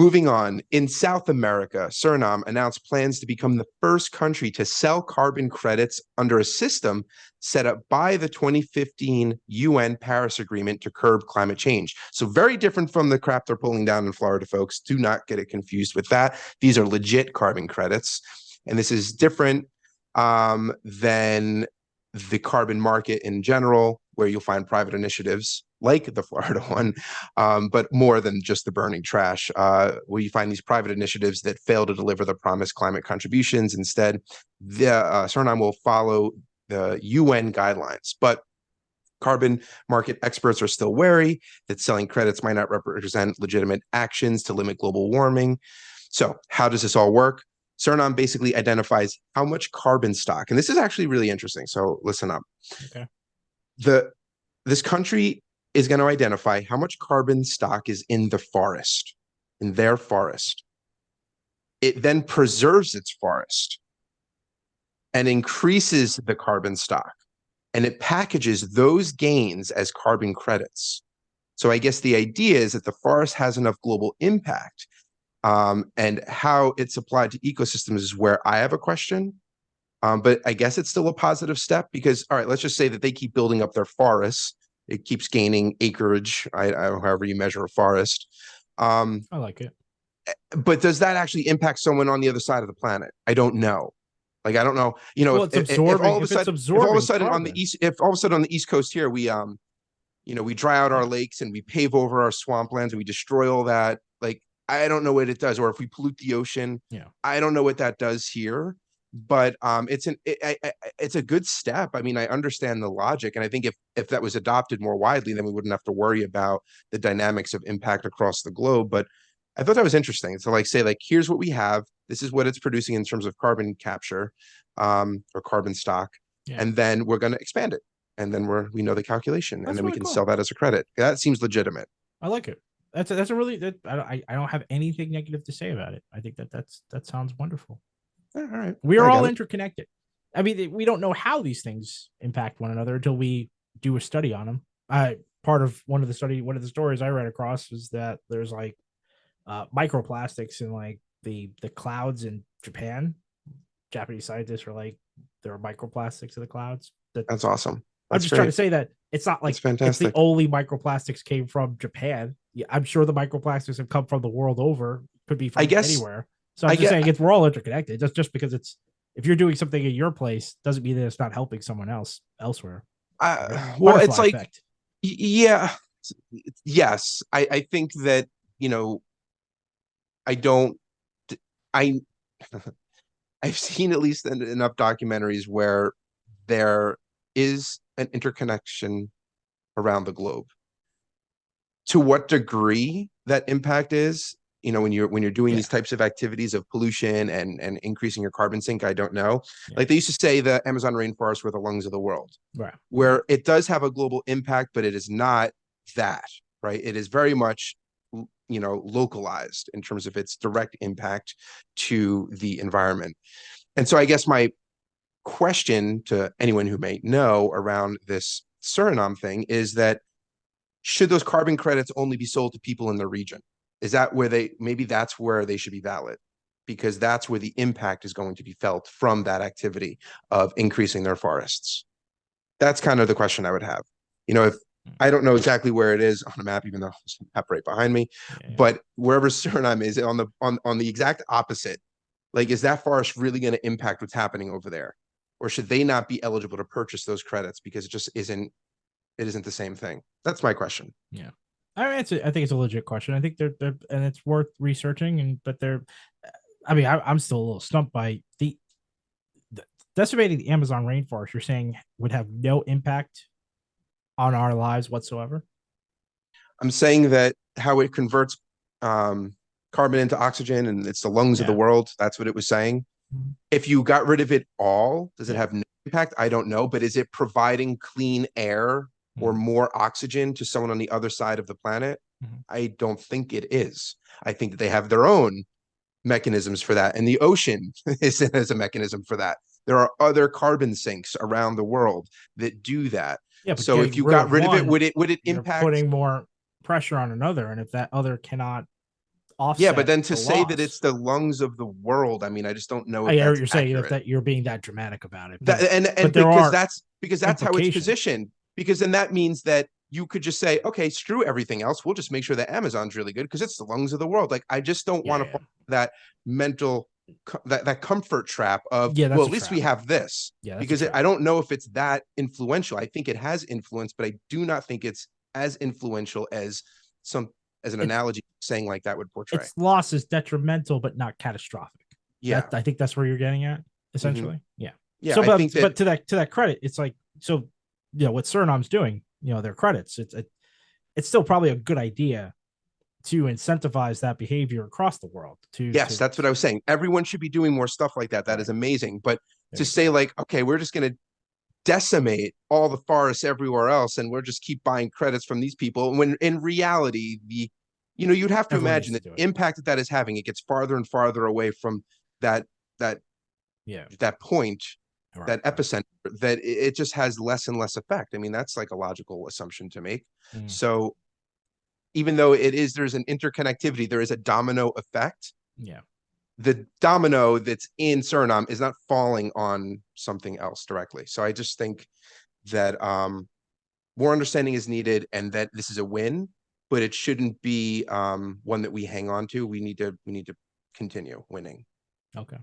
Moving on, in South America, Suriname announced plans to become the first country to sell carbon credits under a system set up by the 2015 UN Paris Agreement to curb climate change. So very different from the crap they're pulling down in Florida, folks. Do not get it confused with that. These are legit carbon credits. And this is different than the carbon market in general, where you'll find private initiatives like the Florida one, but more than just the burning trash, where you find these private initiatives that fail to deliver the promised climate contributions. Instead, the Suriname will follow the UN guidelines, but carbon market experts are still wary that selling credits might not represent legitimate actions to limit global warming. So how does this all work? Suriname basically identifies how much carbon stock, and this is actually really interesting, so listen up. Okay. This country is going to identify how much carbon stock is in the forest, in their forest. It then preserves its forest and increases the carbon stock, and it packages those gains as carbon credits. So I guess the idea is that the forest has enough global impact, and how it's applied to ecosystems is where I have a question. But I guess it's still a positive step because, all right, let's just say that they keep building up their forests. It keeps gaining acreage, however you measure a forest. I like it. But does that actually impact someone on the other side of the planet? I don't know. Like, I don't know. You know, Well, if all of a sudden carbon. on the east, if all of a sudden on the East Coast here, we we dry out our lakes and we pave over our swamplands and we destroy all that. Like, I don't know what it does. Or if we pollute the ocean, I don't know what that does here. But it's a good step. I mean, I understand the logic, and I think if that was adopted more widely, then we wouldn't have to worry about the dynamics of impact across the globe. But I thought that was interesting to say, here's what we have. This is what it's producing in terms of carbon capture, or carbon stock, and then we're going to expand it, and then we know the calculation, and then we can sell that as a credit. That seems legitimate. I like it. That's a really I don't have anything negative to say about it. I think that sounds wonderful. All right, we are all interconnected. I mean, we don't know how these things impact one another until we do a study on them. Part of one of the stories I read across was that there's microplastics in the clouds in Japan. Japanese scientists are there are microplastics in the clouds. That's awesome. I'm just trying to say that it's not like it's the only microplastics came from Japan. Yeah, I'm sure the microplastics have come from the world over. Could be from anywhere. So I'm just saying we're all interconnected. Just because if you're doing something in your place doesn't mean that it's not helping someone else elsewhere. Well, it's effect. Yes. I think that, I've seen at least enough documentaries where there is an interconnection around the globe. To what degree that impact is, when you're doing these types of activities of pollution and increasing your carbon sink, I don't know. Like they used to say the Amazon rainforest were the lungs of the world, right? Where it does have a global impact, but it is not that, right? It is very much, localized in terms of its direct impact to the environment. And so I guess my question to anyone who may know around this Suriname thing is that should those carbon credits only be sold to people in the region? Is that where that's where they should be valid, because that's where the impact is going to be felt from that activity of increasing their forests? That's kind of the question I would have. If I don't know exactly where it is on a map, even though there's a map right behind me, but wherever Suriname is on the exact opposite, is that forest really going to impact what's happening over there? Or should they not be eligible to purchase those credits because it just isn't the same thing? That's my question. Yeah. I think it's a legit question. I think they're and it's worth researching. I'm still a little stumped by the decimating the Amazon rainforest. You're saying would have no impact on our lives whatsoever. I'm saying that how it converts carbon into oxygen and it's the lungs of the world. That's what it was saying. Mm-hmm. If you got rid of it all, does it have no impact? I don't know, but is it providing clean air or more oxygen to someone on the other side of the planet? I don't think it is. I think that they have their own mechanisms for that. And the ocean is a mechanism for that. There are other carbon sinks around the world that do that. Yeah, but so if you got rid of it, would it impact? Putting more pressure on another, and if that other cannot offset. Yeah, but then to say that it's the lungs of the world, I mean, I just don't know if that's you're saying accurate. that you're being that dramatic about it. But, and because that's how it's positioned. Because then that means that you could just say, okay, screw everything else. We'll just make sure that Amazon's really good because it's the lungs of the world. Like, I just don't want to fall that mental that comfort trap of, well, at least we have this. Because I don't know if it's that influential. I think it has influence, but I do not think it's as influential as an analogy saying like that would portray. Its loss is detrimental, but not catastrophic. Yeah, I think that's where you're getting at, essentially. Mm-hmm. Yeah. So, but to that credit, it's like, so, what Suriname's doing, their credits, it's still probably a good idea to incentivize that behavior across the world. That's what I was saying. Everyone should be doing more stuff like that. That is amazing. But to say like, okay, we're just going to decimate all the forests everywhere else, and we're just keep buying credits from these people, when in reality, you'd have to imagine the impact that is having. It gets farther and farther away from that point, that epicenter, that it just has less and less effect. I mean, that's like a logical assumption to make. So even though there's an interconnectivity, there is a domino effect. Yeah. The domino that's in Suriname is not falling on something else directly. So I just think that more understanding is needed, and that this is a win, but it shouldn't be one that we hang on to. We need to continue winning. Okay.